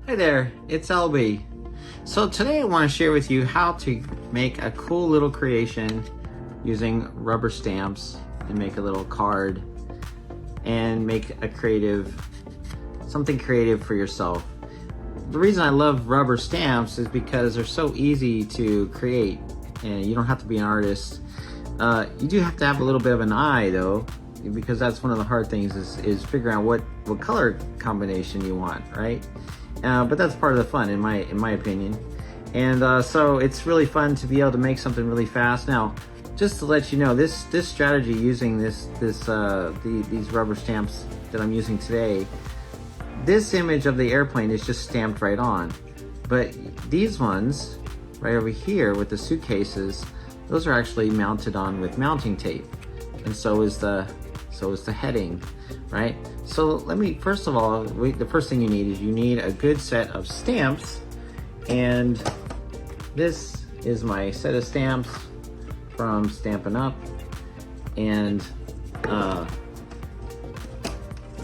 Hi there, it's Albie. So today I want to share with you how to make a cool little creation using rubber stamps and make a little card and make something creative for yourself. The reason I love rubber stamps is because they're so easy to create and you don't have to be an artist. You do have to have a little bit of an eye though, because that's one of the hard things is figuring out what color combination you want, right? But that's part of the fun in my opinion. And so it's really fun to be able to make something really fast. Now, just to let you know, this strategy using these rubber stamps that I'm using today, this image of the airplane is just stamped right on. But these ones right over here with the suitcases, those are actually mounted on with mounting tape. And so is the heading, right? So let me, first of all, the first thing you need a good set of stamps. And this is my set of stamps from Stampin' Up. And I'm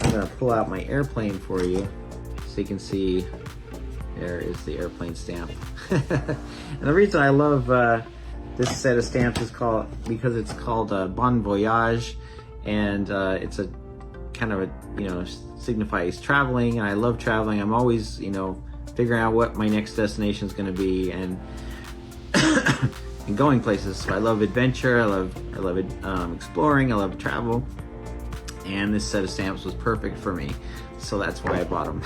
gonna pull out my airplane for you so you can see there is the airplane stamp. And the reason I love this set of stamps is because it's called Bon Voyage, and it's a kind of signifies traveling, and I love traveling. I'm always figuring out what my next destination is going to be, and and going places. So I love adventure. I love exploring. I love travel, and this set of stamps was perfect for me. So that's why I bought them.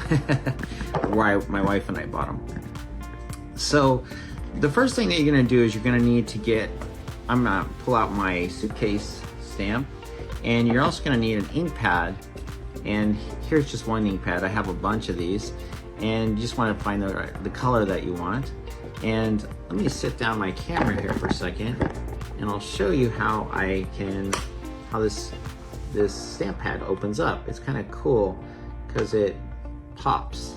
Why my wife and I bought them. So the first thing that you're going to do is you're going to need to I'm going to pull out my suitcase stamp, and you're also going to need an ink pad. And here's just one ink pad. I have a bunch of these, and you just want to find the color that you want. And let me sit down my camera here for a second, and I'll show you how this stamp pad opens up. It's kind of cool because it pops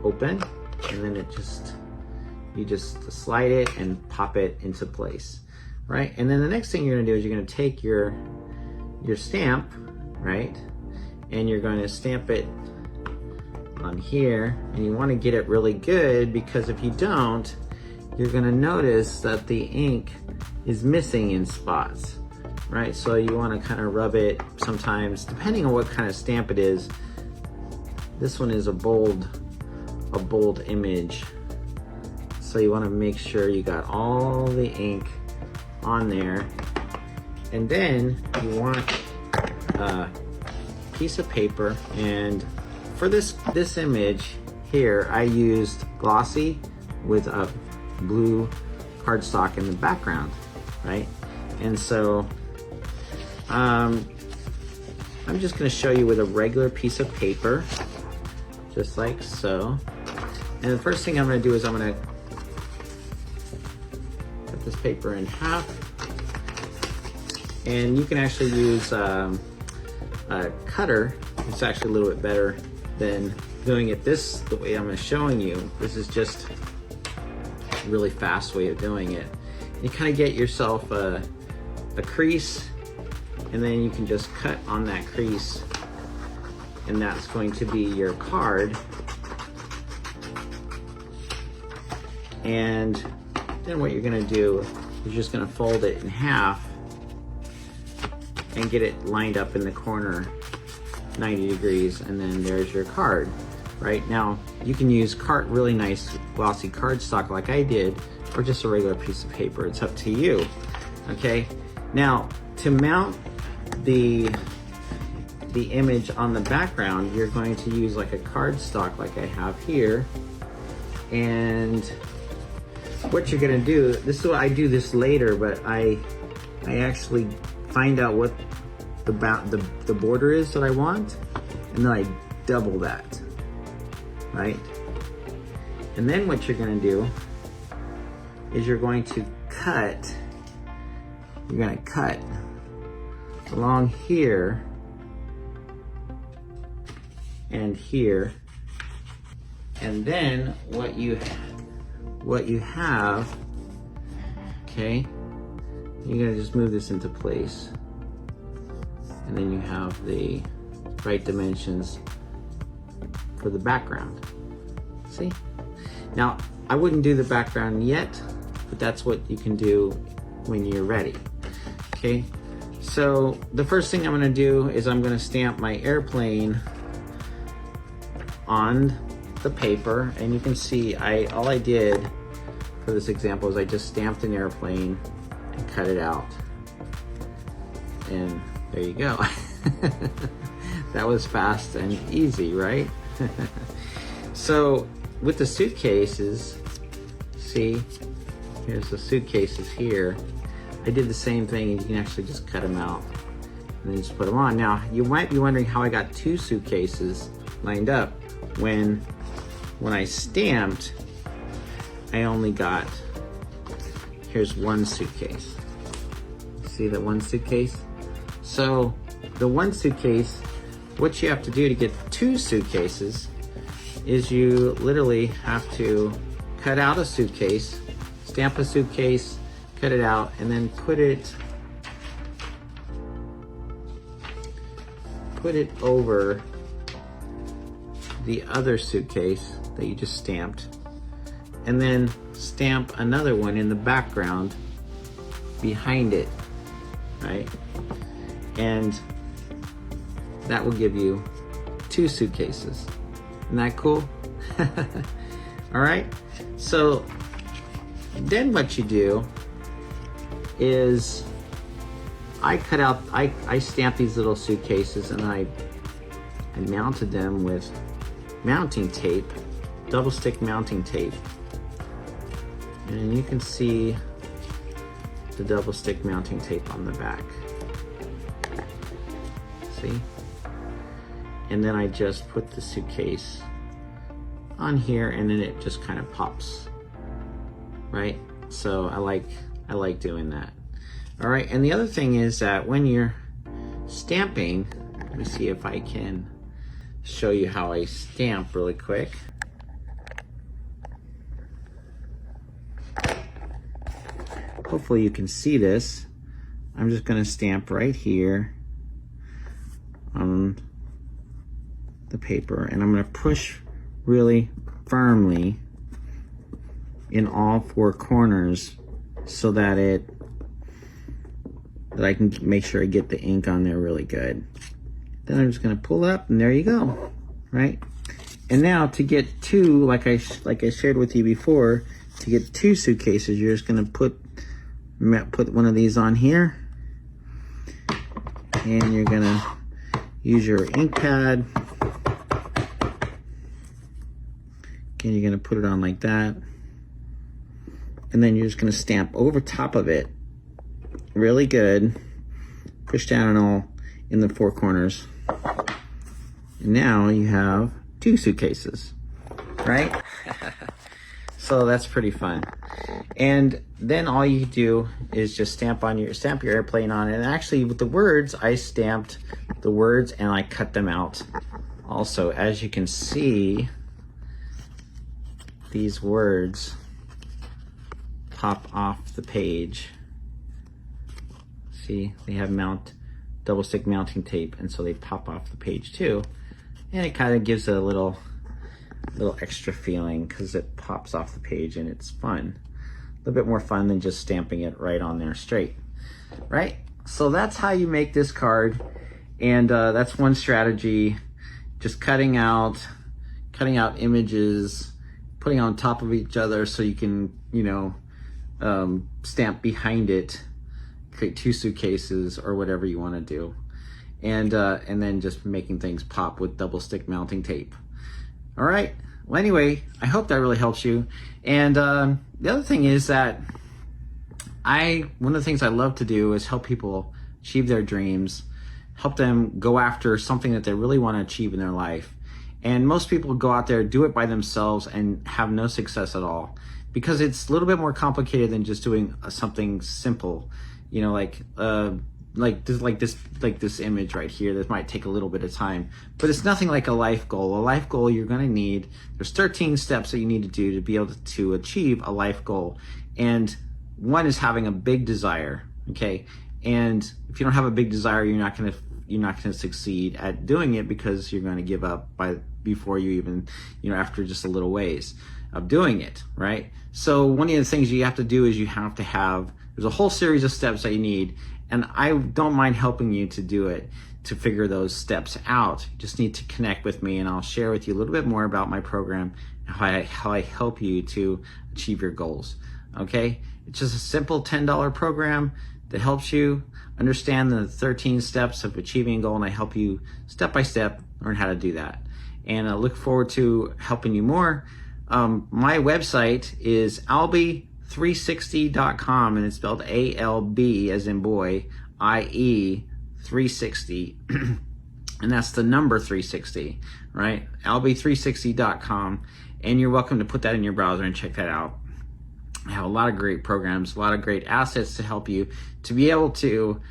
open, and then you just slide it and pop it into place, right? And then the next thing you're gonna do is you're gonna take your stamp, right? And you're going to stamp it on here, and you want to get it really good, because if you don't, you're going to notice that the ink is missing in spots, right? So you want to kind of rub it sometimes, depending on what kind of stamp it is. This one is a bold image, so you want to make sure you got all the ink on there. And then you want piece of paper, and for this image here I used glossy with a blue cardstock in the background, right? And so I'm just going to show you with a regular piece of paper, just like so. And the first thing I'm going to do is I'm going to cut this paper in half, and you can actually use a cutter. It's actually a little bit better than doing it the way I'm showing you. This is just a really fast way of doing it. You kind of get yourself a crease, and then you can just cut on that crease, and that's going to be your card. And then what you're going to do is you're just going to fold it in half and get it lined up in the corner 90 degrees, and then there's your card. Right now you can use really nice glossy cardstock like I did, or just a regular piece of paper. It's up to you. Okay, now to mount the image on the background, you're going to use like a cardstock like I have here. And what you're gonna do, this is what I do this later, but I actually find out what the border is that I want, and then I double that, right? And then what you're gonna do is you're gonna cut along here and here, and then what you have, okay, you're gonna just move this into place, and then you have the right dimensions for the background. See? Now, I wouldn't do the background yet, but that's what you can do when you're ready. Okay, so the first thing I'm gonna do is I'm gonna stamp my airplane on the paper, and you can see all I did for this example is I just stamped an airplane and cut it out. And there you go. That was fast and easy, right? So with the suitcases, see, here's the suitcases here. I did the same thing, and you can actually just cut them out and then just put them on. Now, you might be wondering how I got 2 suitcases lined up when I stamped, I only got, here's 1 suitcase. See that 1 suitcase? So the 1 suitcase, what you have to do to get 2 suitcases is you literally have to cut out a suitcase, stamp a suitcase, cut it out, and then put it over the other suitcase that you just stamped, and then stamp another one in the background behind it, right? And that will give you 2 suitcases. Isn't that cool? All right, so then what you do is I stamped these little suitcases, and I mounted them with mounting tape, double stick mounting tape. And you can see the double stick mounting tape on the back. See? And then I just put the suitcase on here, and then it just kind of pops, right? So I like doing that. All right, and the other thing is that when you're stamping, let me see if I can show you how I stamp really quick. Hopefully you can see this. I'm just gonna stamp right here on the paper, and I'm gonna push really firmly in all 4 corners so that I can make sure I get the ink on there really good. Then I'm just gonna pull up, and there you go, right? And now to get 2, like I shared with you before, to get 2 suitcases, you're just gonna put one of these on here, and you're gonna use your ink pad. And you're gonna put it on like that, and then you're just gonna stamp over top of it really good, push down and all in the 4 corners, and now you have 2 suitcases, right? So that's pretty fun. And then all you do is just stamp your airplane on it. And actually with the words, I stamped the words and I cut them out also. As you can see, these words pop off the page. See, they have double stick mounting tape, and so they pop off the page too. And it kind of gives it a little extra feeling because it pops off the page, and it's fun. A little bit more fun than just stamping it right on there straight, right? So that's how you make this card, and that's one strategy. Just cutting out images, putting on top of each other so you can, stamp behind it, create 2 suitcases or whatever you want to do, and then just making things pop with double stick mounting tape. All right. Well, anyway, I hope that really helps you. And the other thing is that one of the things I love to do is help people achieve their dreams, help them go after something that they really want to achieve in their life. And most people go out there, do it by themselves, and have no success at all, because it's a little bit more complicated than just doing something simple, like this image right here. This might take a little bit of time, but it's nothing like a life goal. A life goal you're going to need, there's 13 steps that you need to do to be able to achieve a life goal. And one is having a big desire, okay? And if you don't have a big desire, you're not going to succeed at doing it, because you're going to give up before you even, after just a little ways of doing it, right? So one of the things you have to do is there's a whole series of steps that you need, and I don't mind helping you to do it, to figure those steps out. You just need to connect with me, and I'll share with you a little bit more about my program and how I help you to achieve your goals, okay? It's just a simple $10 program that helps you understand the 13 steps of achieving a goal, and I help you step by step learn how to do that. And I look forward to helping you more. My website is albie360.com, and it's spelled A-L-B as in boy, I-E 360, and that's the number 360, right? albie360.com, and you're welcome to put that in your browser and check that out. I have a lot of great programs, a lot of great assets to help you to be able to,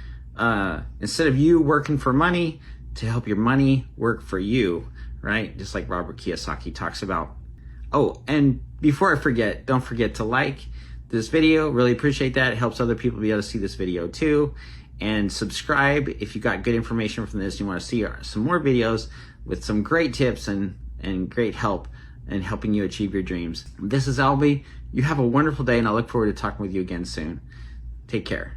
instead of you working for money, to help your money work for you, right? Just like Robert Kiyosaki talks about. Oh, and before I forget, don't forget to like this video. Really appreciate that. It helps other people be able to see this video too. And subscribe if you got good information from this. You want to see some more videos with some great tips and great help in helping you achieve your dreams. This is Albie. You have a wonderful day, and I look forward to talking with you again soon. Take care.